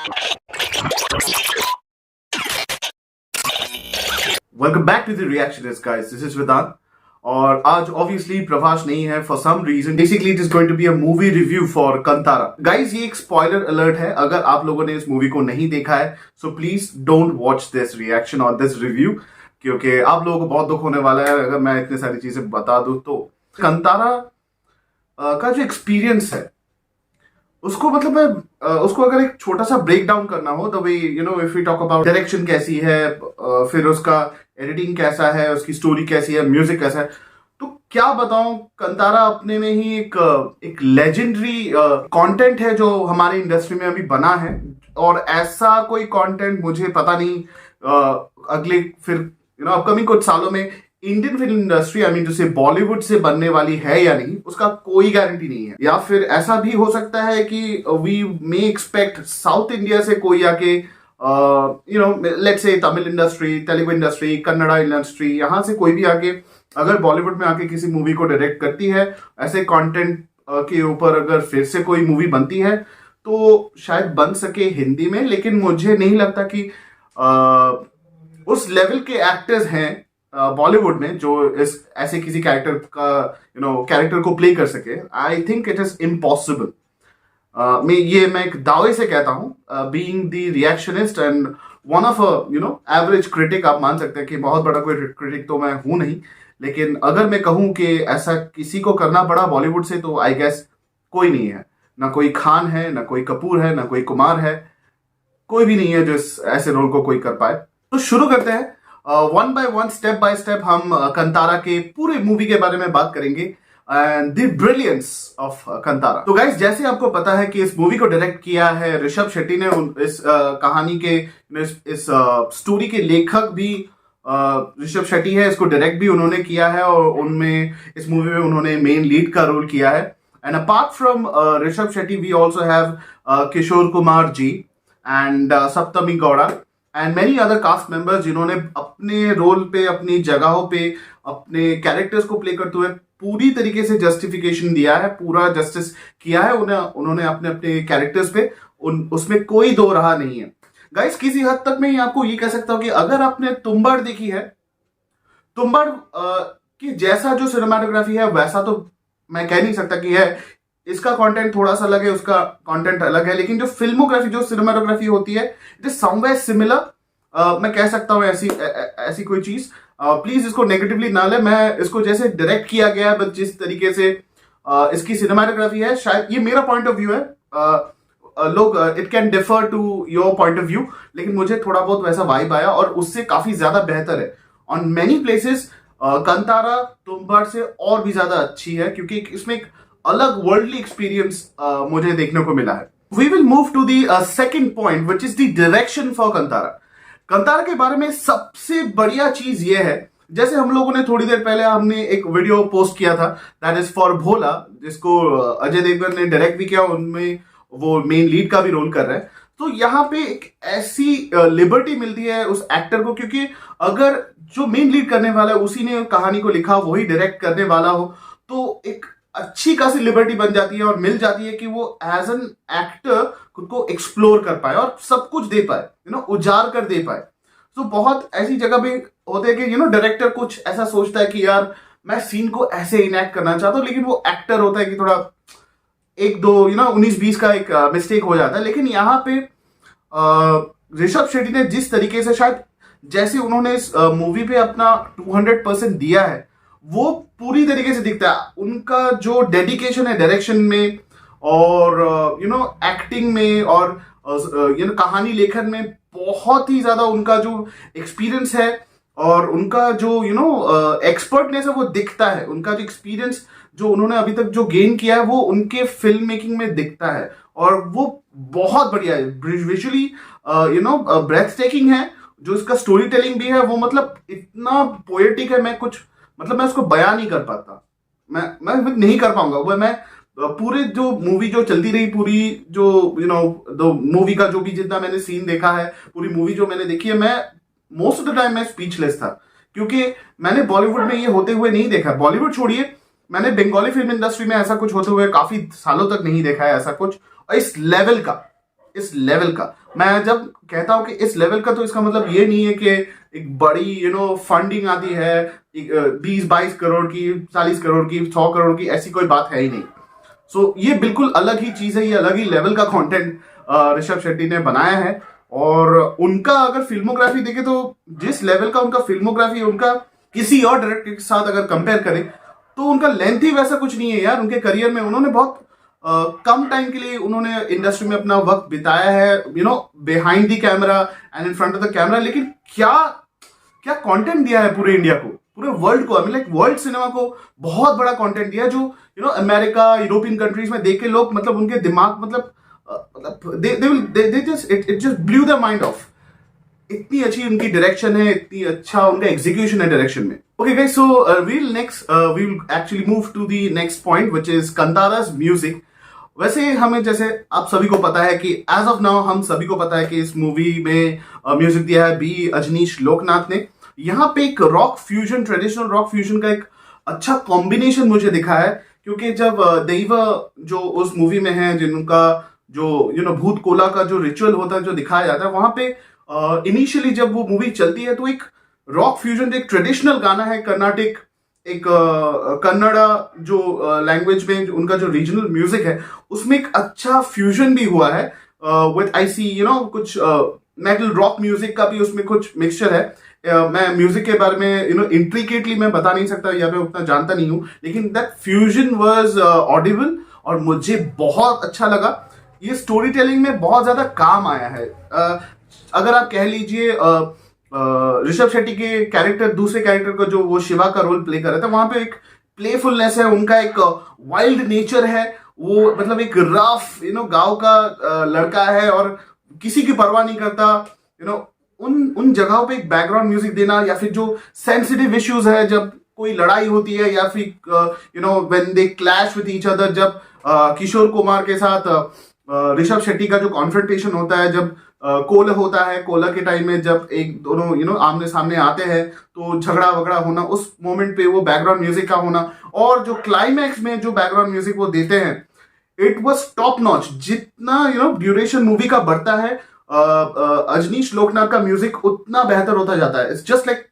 Welcome back to the reactionist guys, this is Vedant. और आज obviously Prabhas नहीं है for some reason. Basically it is going to be a movie review for Kantara. Guys, ये एक spoiler alert है। अगर आप लोगों ने इस मूवी को नहीं देखा है so please don't watch this reaction और दिस रिव्यू, क्योंकि आप लोगों को बहुत दुख होने वाला है अगर मैं इतनी सारी चीजें बता दूं। तो कंतारा का जो एक्सपीरियंस है उसको, मतलब मैं उसको अगर एक छोटा सा ब्रेक डाउन करना हो तो भाई if you talk about direction कैसी है, फिर उसका एडिटिंग कैसा है, उसकी स्टोरी कैसी है, म्यूजिक कैसा है, तो क्या बताऊं। कंतारा अपने में ही एक लेजेंडरी कंटेंट है जो हमारे इंडस्ट्री में अभी बना है। और ऐसा कोई कंटेंट मुझे पता नहीं अगले फिर अपकमिंग कुछ सालों में Indian film industry, I mean जैसे बॉलीवुड से बनने वाली है या नहीं, उसका कोई गारंटी नहीं है। या फिर ऐसा भी हो सकता है कि we may expect South India से कोई आके let's say Tamil industry, Telugu industry, Kannada industry, यहां से कोई भी आके अगर बॉलीवुड में आके किसी मूवी को डायरेक्ट करती है, ऐसे कंटेंट के ऊपर अगर फिर से कोई मूवी बनती है तो शायद बन सके हिंदी में। लेकिन मुझे नहीं लगता कि उस लेवल के एक्टर्स हैं बॉलीवुड में जो इस ऐसे किसी कैरेक्टर का कैरेक्टर को प्ले कर सके। I think it is impossible. मैं एक दावे से कहता हूं, being the reactionist and one of average critic. आप मान सकते हैं कि बहुत बड़ा कोई क्रिटिक तो मैं हूं नहीं, लेकिन अगर मैं कहूं कि ऐसा किसी को करना पड़ा बॉलीवुड से तो आई गेस कोई नहीं है। ना कोई खान है, ना कोई कपूर है, ना कोई कुमार है, कोई भी नहीं है जो ऐसे रोल को कोई कर पाए। तो शुरू करते हैं one by one, step by step हम कंतारा के पूरे मूवी के बारे में बात करेंगे and the brilliance of Kantara. तो गाइस, जैसे आपको पता है कि इस मूवी को डायरेक्ट किया है ऋषभ शेट्टी ने। इस कहानी के इस स्टोरी के लेखक भी ऋषभ शेट्टी है। इसको डायरेक्ट भी उन्होंने किया है और उनमें इस मूवी में उन्होंने मेन लीड का रोल किया है। And apart from Rishab Shetty we also have Kishore Kumar ji and Saptami Gowda and many other cast members, जिन्होंने अपने रोल पे, अपनी जगहों पे, अपने कैरेक्टर्स को प्ले करते हुए पूरी तरीके से जस्टिफिकेशन दिया है, पूरा जस्टिस किया है उन्होंने अपने अपने कैरेक्टर्स पे। उसमें कोई दो राह नहीं है। गाइस, किसी हद तक मैं आपको ये कह सकता हूं कि अगर आपने तुम्बाड़ देखी है, तुम्बाड़ की जैसा जो सिनेमाटोग्राफी है वैसा तो मैं कह नहीं सकता कि है। इसका कंटेंट थोड़ा सा अलग है, उसका कंटेंट अलग है, लेकिन जो फिल्मोग्राफी, जो सिनेमाटोग्राफी होती है, इट इज समवेयर सिमिलर। मैं कह सकता हूं ऐसी कोई चीज। प्लीज इसको नेगेटिवली ना ले। मैं इसको जैसे डायरेक्ट किया गया है, बस जिस तरीके से इसकी सिनेमाटोग्राफी है, शायद ये मेरा पॉइंट ऑफ व्यू है। लोग it can differ to your point of view, लेकिन मुझे थोड़ा बहुत वैसा वाइब आया और उससे काफी ज्यादा बेहतर है। On many places Kantara Tumbbad से और भी ज्यादा अच्छी है, क्योंकि इसमें एक अलग वर्ल्डली एक्सपीरियंस मुझे देखने को मिला है। We will move to the second point which is the direction for Kantara. Kantara के बारे में सबसे बढ़िया चीज यह है, जैसे हम लोगों ने थोड़ी देर पहले हमने एक वीडियो पोस्ट किया था, दैट इज फॉर भोला, जिसको अजय देवगन ने डायरेक्ट भी किया, उनमें वो मेन लीड का भी रोल कर रहे हैं। तो यहाँ पे एक ऐसी लिबर्टी मिलती है उस एक्टर को, क्योंकि अगर जो मेन लीड करने वाला है उसी ने कहानी को लिखा, वही डायरेक्ट करने वाला हो, तो एक अच्छी खासी लिबर्टी बन जाती है और मिल जाती है कि वो एज एन एक्टर खुद को एक्सप्लोर कर पाए और सब कुछ दे पाए, उजाड़ कर दे पाए। तो बहुत ऐसी जगह पे होते हैं कि डायरेक्टर कुछ ऐसा सोचता है कि यार मैं सीन को ऐसे इनैक्ट करना चाहता हूं, लेकिन वो एक्टर होता है कि थोड़ा एक दो 19-20 का एक मिस्टेक हो जाता है। लेकिन यहाँ पे ऋषभ शेट्टी ने जिस तरीके से, शायद जैसे उन्होंने इस मूवी पे अपना 200% दिया है, वो पूरी तरीके से दिखता है। उनका जो डेडिकेशन है डायरेक्शन में और एक्टिंग में और कहानी लेखन में, बहुत ही ज्यादा उनका जो एक्सपीरियंस है और उनका जो एक्सपर्टनेस है वो दिखता है। उनका जो एक्सपीरियंस जो उन्होंने अभी तक जो गेन किया है वो उनके फिल्म मेकिंग में दिखता है और वो बहुत बढ़िया है। विजुअली ब्रेथ टेकिंग है। जो इसका स्टोरी टेलिंग भी है वो मतलब इतना पोएटिक है, मैं उसको बयान नहीं कर पाता। मैं नहीं कर पाऊंगा वो। मैं पूरे जो मूवी जो चलती रही, पूरी जो मूवी का जो भी जितना मैंने सीन देखा है, पूरी मूवी जो मैंने देखी है, मैं मोस्ट ऑफ द टाइम मैं स्पीचलेस था, क्योंकि मैंने बॉलीवुड में ये होते हुए नहीं देखा। बॉलीवुड छोड़िए, मैंने बंगाली फिल्म इंडस्ट्री में ऐसा कुछ होते हुए काफी सालों तक नहीं देखा है, ऐसा कुछ इस लेवल का। इस लेवल का। मैं जब कहता हूं कि इस लेवल का, तो इसका मतलब ये नहीं है कि एक बड़ी फंडिंग आती है 20-22 करोड़ की, 40 करोड़ की, 100 करोड़ की, ऐसी कोई बात है ही नहीं। सो ये बिल्कुल अलग ही चीज है, ये अलग ही लेवल का कंटेंट ऋषभ शेट्टी ने बनाया है। और उनका अगर फिल्मोग्राफी देखे तो जिस लेवल का उनका फिल्मोग्राफी, उनका किसी और डायरेक्टर के साथ अगर कंपेयर करें तो उनका लेंथ ही वैसा कुछ नहीं है यार। उनके करियर में उन्होंने बहुत कम टाइम के लिए उन्होंने इंडस्ट्री में अपना वक्त बिताया है, behind the camera and in front of the camera. लेकिन क्या क्या कंटेंट दिया है पूरे इंडिया को, पूरे वर्ल्ड को, लाइक वर्ल्ड सिनेमा को बहुत बड़ा कंटेंट दिया, जो अमेरिका, यूरोपियन कंट्रीज में देख के लोग मतलब उनके दिमाग it just blue the mind of. इतनी अच्छी उनकी डायरेक्शन है, इतनी अच्छा उनका एग्जीक्यूशन है डायरेक्शन में। Okay guys, so we'll actually move to the next point, which is Kantara's music. वैसे हमें, जैसे आप सभी को पता है कि एज ऑफ नाउ हम सभी को पता है कि इस मूवी में म्यूजिक दिया है बी अजनीश लोकनाथ ने। यहाँ पे एक rock fusion, traditional rock fusion का एक अच्छा कॉम्बिनेशन मुझे दिखा है, क्योंकि जब दैव जो उस मूवी में है, जिनका जो भूत कोला का जो रिचुअल होता है, जो दिखाया जाता है, वहां पे इनिशियली जब वो मूवी चलती है तो एक रॉक फ्यूजन, एक ट्रेडिशनल गाना है कर्नाटिक, एक कन्नड़ा जो लैंग्वेज में उनका जो रीजनल म्यूजिक है, उसमें एक अच्छा फ्यूजन भी हुआ है विद आई सी कुछ मेटल रॉक म्यूजिक का भी उसमें कुछ मिक्सचर है। मैं म्यूजिक के बारे में इंट्रिकेटली मैं बता नहीं सकता, या मैं उतना जानता नहीं हूं, लेकिन दैट फ्यूजन वाज ऑडिबल और मुझे बहुत अच्छा लगा। ये स्टोरी टेलिंग में बहुत ज्यादा काम आया है। अगर आप कह लीजिए ऋषभ शेट्टी के कैरेक्टर, दूसरे कैरेक्टर को जो वो शिवा का रोल प्ले कर रहा था, वहां पे एक प्लेफुलनेस है, उनका एक वाइल्ड नेचर है, वो मतलब एक रफ गांव का लड़का है और किसी की परवाह नहीं करता। उन जगहों पे एक बैकग्राउंड म्यूजिक देना, या फिर जो सेंसिटिव इश्यूज है, जब कोई लड़ाई होती है, या फिर when they clash with each other, जब किशोर कुमार के साथ ऋषभ शेट्टी का जो कॉन्फ्रंटेशन होता है, जब कोल होता है, कोला के टाइम में जब एक दोनों आमने सामने आते हैं तो झगड़ा वगड़ा होना, उस मोमेंट पे वो बैकग्राउंड म्यूजिक का होना, और जो क्लाइमैक्स में जो बैकग्राउंड म्यूजिक वो देते हैं, इट वाज टॉप नॉच। जितना ड्यूरेशन मूवी का बढ़ता है, अजनीश लोकनाथ का म्यूजिक उतना बेहतर होता जाता है। इट्स जस्ट लाइक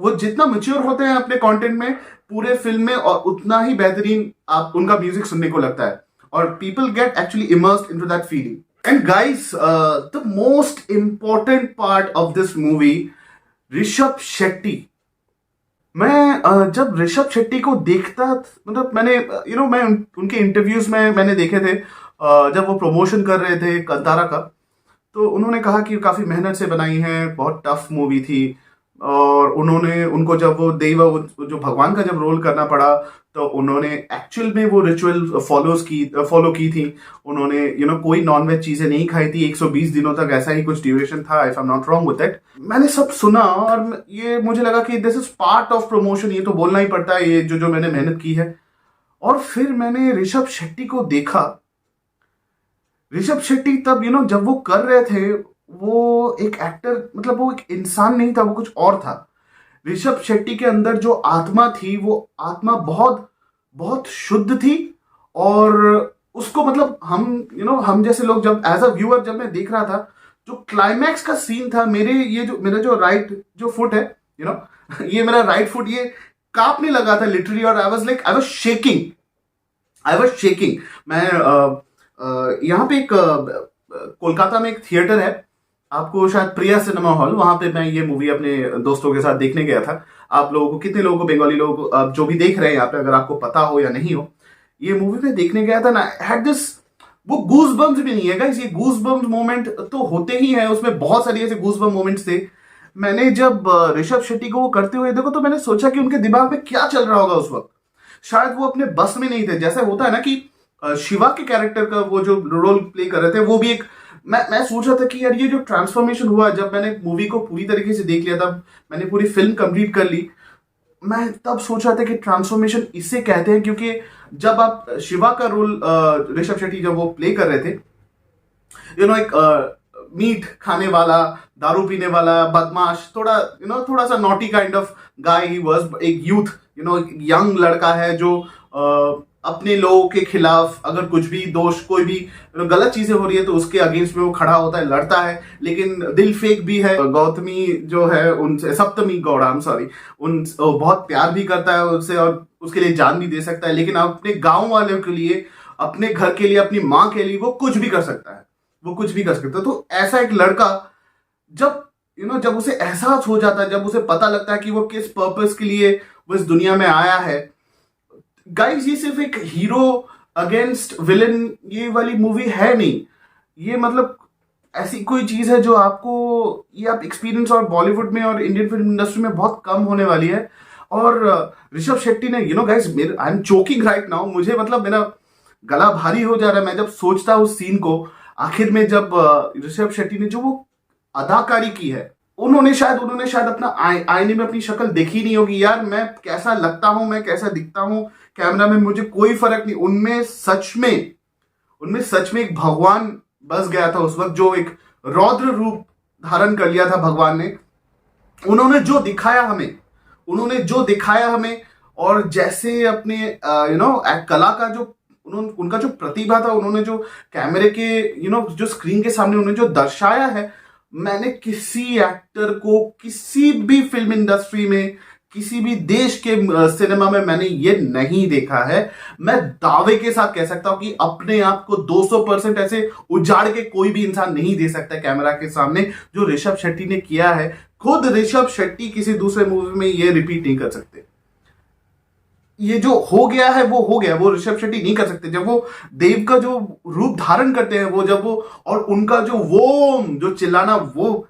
वो जितना मैच्योर होते हैं अपने कंटेंट में पूरे फिल्म में, और उतना ही बेहतरीन आप उनका म्यूजिक सुनने को लगता है, और people get actually immersed into that feeling. And guys, the most important part of this movie, Rishabh Shetty. मैं जब ऋषभ शेट्टी को देखता, मतलब मैंने मैं उनके इंटरव्यूज में मैंने देखे थे, जब वो प्रमोशन कर रहे थे कंतारा का, तो उन्होंने कहा कि काफी मेहनत से बनाई है, बहुत टफ मूवी थी, और उनको जब वो देव जो भगवान का जब रोल करना पड़ा, तो उन्होंने एक्चुअल में वो रिचुअल फॉलो की थी। उन्होंने कोई नॉनवेज चीजें नहीं खाई थी 120 दिनों तक, ऐसा ही कुछ ड्यूरेशन था, if I am not wrong with that. मैंने सब सुना और ये मुझे लगा कि this is part of promotion, ये तो बोलना ही पड़ता है, ये जो मैंने मेहनत की है। और फिर मैंने ऋषभ शेट्टी को देखा। ऋषभ शेट्टी तब जब वो कर रहे थे, वो एक एक्टर, मतलब वो एक इंसान नहीं था, वो कुछ और था। ऋषभ शेट्टी के अंदर जो आत्मा थी, वो आत्मा बहुत बहुत शुद्ध थी, और उसको मतलब हम जैसे लोग जब एज अ व्यूअर जब मैं देख रहा था, जो क्लाइमैक्स का सीन था, मेरा जो राइट जो फुट है, ये मेरा राइट फुट ये कांपने लगा था लिटरली, और आई वाज शेकिंग। मैं यहाँ पे एक कोलकाता में एक थिएटर है, आपको शायद प्रिया सिनेमा हॉल, वहां पे मैं ये मूवी अपने दोस्तों के साथ देखने गया था। आप लोगों को, कितने लोगों को, बंगाली लोग जो भी देख रहे हैं यहाँ पे, अगर आपको पता हो या नहीं हो, ये मूवी में देखने गया था ना, हैड दिस, वो गूज बम्स भी नहीं है गाइस, ये गूज बम्स मोमेंट तो होते ही हैं, उसमें बहुत सारी ऐसे गूज बम्स मोमेंट्स थे। मैंने जब ऋषभ शेट्टी को वो करते हुए देखो, तो मैंने सोचा कि उनके दिमाग में क्या चल रहा होगा उस वक्त। शायद वो अपने बस में नहीं थे, जैसे होता है ना कि शिवा के कैरेक्टर का वो जो रोल प्ले कर रहे थे, वो भी एक, मैं सोच रहा था कि यार ये जो ट्रांसफॉर्मेशन हुआ, जब मैंने मूवी को पूरी तरीके से देख लिया, तब मैंने पूरी फिल्म कंप्लीट कर ली, मैं तब सोच रहा था कि ट्रांसफॉर्मेशन इसे कहते हैं, क्योंकि जब आप शिवा का रोल ऋषभ शेट्टी जब वो प्ले कर रहे थे, एक मीट खाने वाला, दारू पीने वाला, बदमाश, थोड़ा सा naughty kind of guy he was, एक यूथ, यंग लड़का है जो अपने लोगों के खिलाफ अगर कुछ भी दोष, कोई भी गलत चीजें हो रही है तो उसके अगेंस्ट में वो खड़ा होता है, लड़ता है। लेकिन दिल फेक भी है। गौतमी जो है उनसे, सप्तमी गौड़ा, आई एम सॉरी, उन बहुत प्यार भी करता है उनसे और उसके लिए जान भी दे सकता है। लेकिन अपने गांव वालों के लिए, अपने घर के लिए, अपनी माँ के लिए वो कुछ भी कर सकता है, वो कुछ भी कर सकता है। तो ऐसा एक लड़का जब जब उसे एहसास हो जाता है, जब उसे पता लगता है कि वो किस पर्पस के लिए वो इस दुनिया में आया है। गाइस, ये सिर्फ एक हीरो अगेंस्ट विलन ये वाली मूवी है नहीं। ये मतलब ऐसी कोई चीज है जो आपको, ये आप एक्सपीरियंस और बॉलीवुड में और इंडियन फिल्म इंडस्ट्री में बहुत कम होने वाली है। और ऋषभ शेट्टी ने, guys, I am choking right now, मुझे मतलब मेरा गला भारी हो जा रहा है मैं जब सोचता हूँ उस सीन को। आखिर में जब ऋषभ शेट्टी ने जो वो अदाकारी की है, उन्होंने शायद अपना आईने में अपनी शक्ल देखी नहीं होगी। यार, मैं कैसा लगता हूं, मैं कैसा दिखता हूं कैमरा में, मुझे कोई फर्क नहीं। उनमें सच में एक भगवान बस गया था उस वक्त, जो एक रौद्र रूप धारण कर लिया था भगवान ने। उन्होंने जो दिखाया हमें और जैसे अपने कला का जो उनका जो प्रतिभा था, उन्होंने जो कैमरे के जो स्क्रीन के सामने उन्होंने जो दर्शाया है, मैंने किसी एक्टर को किसी भी फिल्म इंडस्ट्री में, किसी भी देश के सिनेमा में मैंने ये नहीं देखा है। मैं दावे के साथ कह सकता हूं कि अपने आप को 200% ऐसे उजाड़ के कोई भी इंसान नहीं दे सकता कैमरा के सामने, जो ऋषभ शेट्टी ने किया है। खुद ऋषभ शेट्टी किसी दूसरे मूवी में ये रिपीट नहीं कर सकते। ये जो हो गया है वो हो गया, वो ऋषभ शेट्टी नहीं कर सकते। जब वो देव का जो रूप धारण करते हैं, वो जब वो, और उनका जो चिल्लाना, वो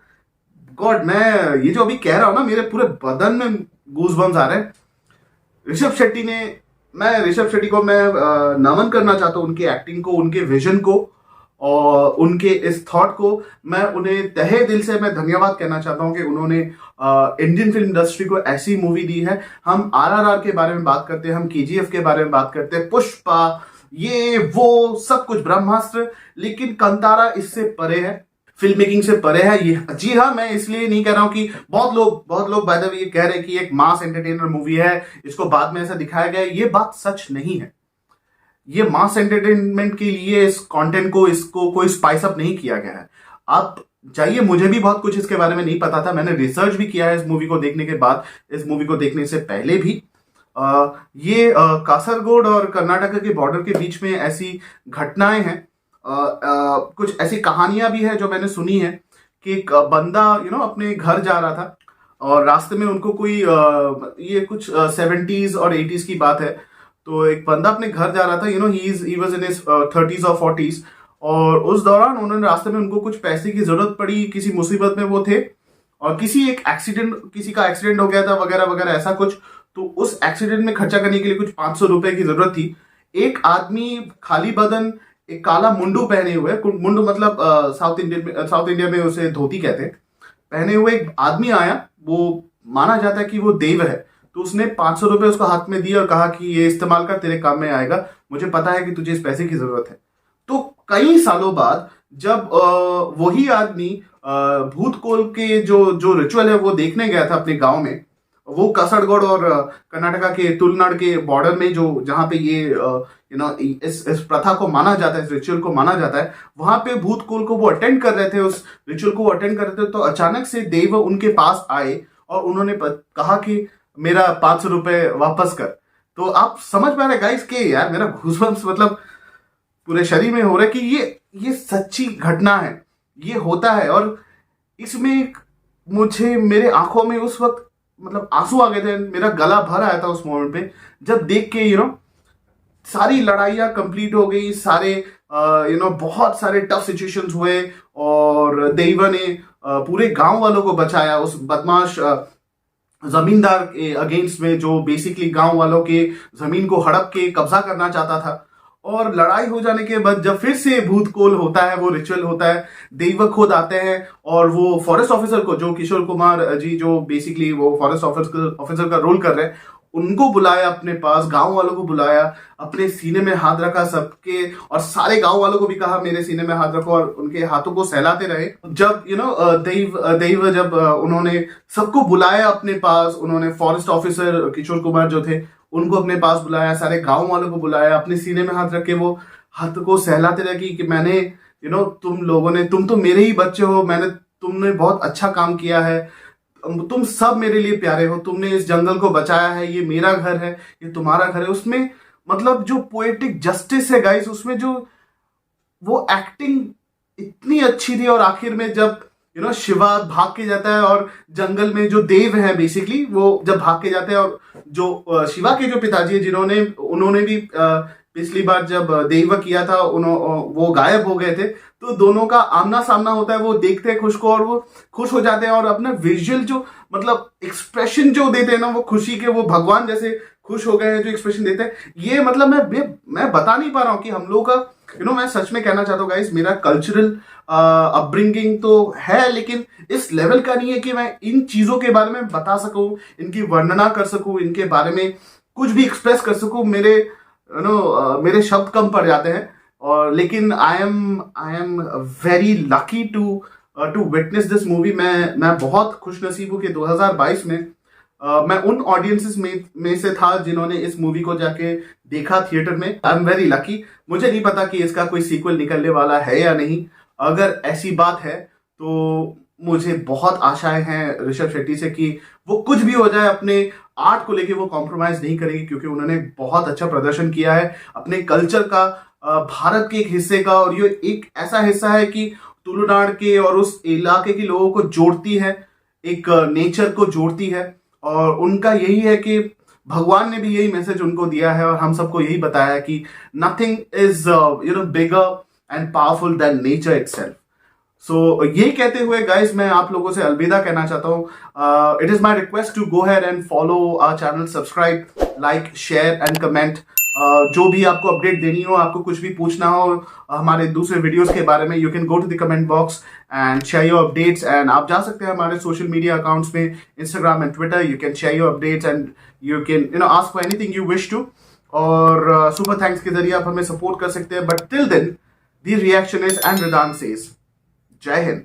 गॉड, मैं ये जो अभी कह रहा हूं ना, मेरे पूरे बदन में गूज़बम्स आ रहे हैं। ऋषभ शेट्टी को मैं नमन करना चाहता हूं, उनकी एक्टिंग को, उनके विजन को और उनके इस थॉट को। मैं उन्हें तहे दिल से मैं धन्यवाद कहना चाहता हूं कि उन्होंने इंडियन फिल्म इंडस्ट्री को ऐसी मूवी दी है। हम आरआरआर के बारे में बात करते हैं, हम केजीएफ के बारे में बात करते हैं, पुष्पा, ये वो सब कुछ, ब्रह्मास्त्र, लेकिन कंतारा इससे परे है, फिल्म मेकिंग से परे है। ये, जी हाँ, मैं इसलिए नहीं कह रहा हूं कि बहुत लोग बाय द वे ये कह रहे हैं कि एक मास एंटरटेनर मूवी है, इसको बाद में ऐसा दिखाया गया है। ये बात सच नहीं है। ये मास एंटरटेनमेंट के लिए इस कंटेंट को, इसको कोई स्पाइस अप नहीं किया गया है। आप जाइए, मुझे भी बहुत कुछ इसके बारे में नहीं पता था, मैंने रिसर्च भी किया है इस मूवी को देखने के बाद, इस मूवी को देखने से पहले भी। ये कासरगोड और कर्नाटक के बॉर्डर के बीच में ऐसी घटनाएं हैं, कुछ ऐसी कहानियां भी है जो मैंने सुनी है कि एक बंदा अपने घर जा रहा था और रास्ते में उनको कोई ये कुछ 70s और 80s की बात है। तो एक बंदा अपने घर जा रहा था, he was in his 30s और 40s, और उस दौरान उन्होंने रास्ते में उनको कुछ पैसे की जरूरत पड़ी, किसी मुसीबत में वो थे और किसी का एक्सीडेंट हो गया था वगैरह वगैरह ऐसा कुछ। तो उस एक्सीडेंट में खर्चा करने के लिए कुछ 500 रुपए की जरूरत थी। एक आदमी खाली बदन, एक काला मुंडू पहने हुए, मुंडू मतलब साउथ इंडिया में उसे धोती कहते हैं, पहने हुए एक आदमी आया। वो माना जाता है कि वो देव है। तो उसने 500 रुपए उसको हाथ में दिए और कहा कि ये इस्तेमाल कर, तेरे काम में आएगा, मुझे पता है कि तुझे इस पैसे की जरूरत है। तो कई सालों बाद जब वही आदमी भूतकोल के जो रिचुअल है वो देखने गया था अपने गांव में, वो कासरगोड और कर्नाटका के तुलनाड़ के बॉर्डर में, जो जहां पे ये इस प्रथा को माना जाता है, इस रिचुअल को माना जाता है, वहां पे भूतकोल को वो अटेंड कर रहे थे, उस रिचुअल को वो अटेंड कर रहे थे। तो अचानक से देव उनके पास आए और उन्होंने कहा कि मेरा 500 रुपए वापस कर। तो आप समझ पा रहे गाइस कि यार मेरा घूसबम्स मतलब पूरे शरीर में हो रहा है कि ये सच्ची घटना है, ये होता है। और इसमें मुझे, मेरे आंखों में उस वक्त मतलब आंसू आ गए थे, मेरा गला भर आया था उस मोमेंट पे जब देख के सारी लड़ाइयाँ कंप्लीट हो गई, सारे बहुत सारे टफ सिचुएशंस हुए और देवा ने पूरे गांव वालों को बचाया उस बदमाश जमींदार के अगेंस्ट में, जो बेसिकली गांव वालों के जमीन को हड़प के कब्जा करना चाहता था। और लड़ाई हो जाने के बाद जब फिर से भूतकोल होता है, वो रिचुअल होता है, देव खुद आते हैं और वो फॉरेस्ट ऑफिसर को, जो किशोर कुमार जी जो बेसिकली वो फॉरेस्ट ऑफिसर का रोल कर रहे हैं, उनको बुलाया अपने पास, गांव वालों को बुलाया, अपने सीने में हाथ रखा सबके, और सारे गांव वालों को भी कहा मेरे सीने में हाथ रखो, और उनके हाथों को सहलाते रहे। जब जब उन्होंने सबको बुलाया अपने पास, उन्होंने फॉरेस्ट ऑफिसर किशोर कुमार जो थे उनको अपने पास बुलाया, सारे गांव वालों को बुलाया, अपने सीने में हाथ रख के वो हाथ को सहलाते रहे कि मैंने तुम लोगों ने, तुम तो मेरे ही बच्चे हो, तुमने बहुत अच्छा काम किया है, तुम सब मेरे लिए प्यारे हो, तुमने इस जंगल को बचाया है, ये मेरा घर है, ये तुम्हारा घर है। उसमें मतलब जो पोएटिक जस्टिस है गाइस, उसमें जो वो एक्टिंग इतनी अच्छी थी। और आखिर में जब शिवा भाग के जाता है और जंगल में जो देव हैं बेसिकली, वो जब भाग के जाते हैं, और जो शिवा के जो पिताजी है उन्होंने भी पिछली बार जब देव किया था वो गायब हो गए थे, तो दोनों का आमना सामना होता है। वो देखते हैं खुश को और वो खुश हो जाते हैं, और अपना विजुअल जो मतलब एक्सप्रेशन जो देते हैं ना, वो खुशी के, वो भगवान जैसे खुश हो गए हैं जो एक्सप्रेशन देते हैं। ये मतलब मैं बता नहीं पा रहा हूँ कि हम लोग का मैं सच में कहना चाहता हूँ गाइस, मेरा कल्चरल अपब्रिंगिंग तो है, लेकिन इस लेवल का नहीं है कि मैं इन चीजों के बारे में बता सकूं, इनकी वर्णना कर सकूं, इनके बारे में कुछ भी एक्सप्रेस कर सकूं। मेरे शब्द कम पड़ जाते हैं। और लेकिन I am very lucky to witness this movie. मैं बहुत खुश नसीब हूँ कि 2022 में मैं उन ऑडियंसेस में से था जिन्होंने इस मूवी को जाके देखा थिएटर में। आई एम वेरी लकी। मुझे नहीं पता कि इसका कोई सीक्वल निकलने वाला है या नहीं। अगर ऐसी बात है तो मुझे बहुत आशाएं हैं ऋषभ शेट्टी से कि वो कुछ भी हो जाए, अपने आर्ट को लेके वो कॉम्प्रोमाइज नहीं करेंगे, क्योंकि उन्होंने बहुत अच्छा प्रदर्शन किया है अपने कल्चर का, भारत के एक हिस्से का। और ये एक ऐसा हिस्सा है कि तुलुनाड के और उस इलाके के लोगों को जोड़ती है, एक नेचर को जोड़ती है। और उनका यही है कि भगवान ने भी यही मैसेज उनको दिया है और हम सबको यही बताया है कि nothing is bigger and powerful than nature itself. So ये कहते हुए गाइस, मैं आप लोगों से अलविदा कहना चाहता हूँ। It is my request to go here and follow our channel, subscribe, like, share and comment. जो भी आपको अपडेट देनी हो, आपको कुछ भी पूछना हो हमारे दूसरे वीडियोस के बारे में, you can go to the comment box and share your updates. And आप जा सकते हैं हमारे सोशल मीडिया अकाउंट्स में, Instagram and Twitter. You can share your updates and you can ask for anything you wish to. और super thanks के जरिए आप हमें सपोर्ट कर सकते हैं। But till then, the reaction is and Vedant says, Jai Hind.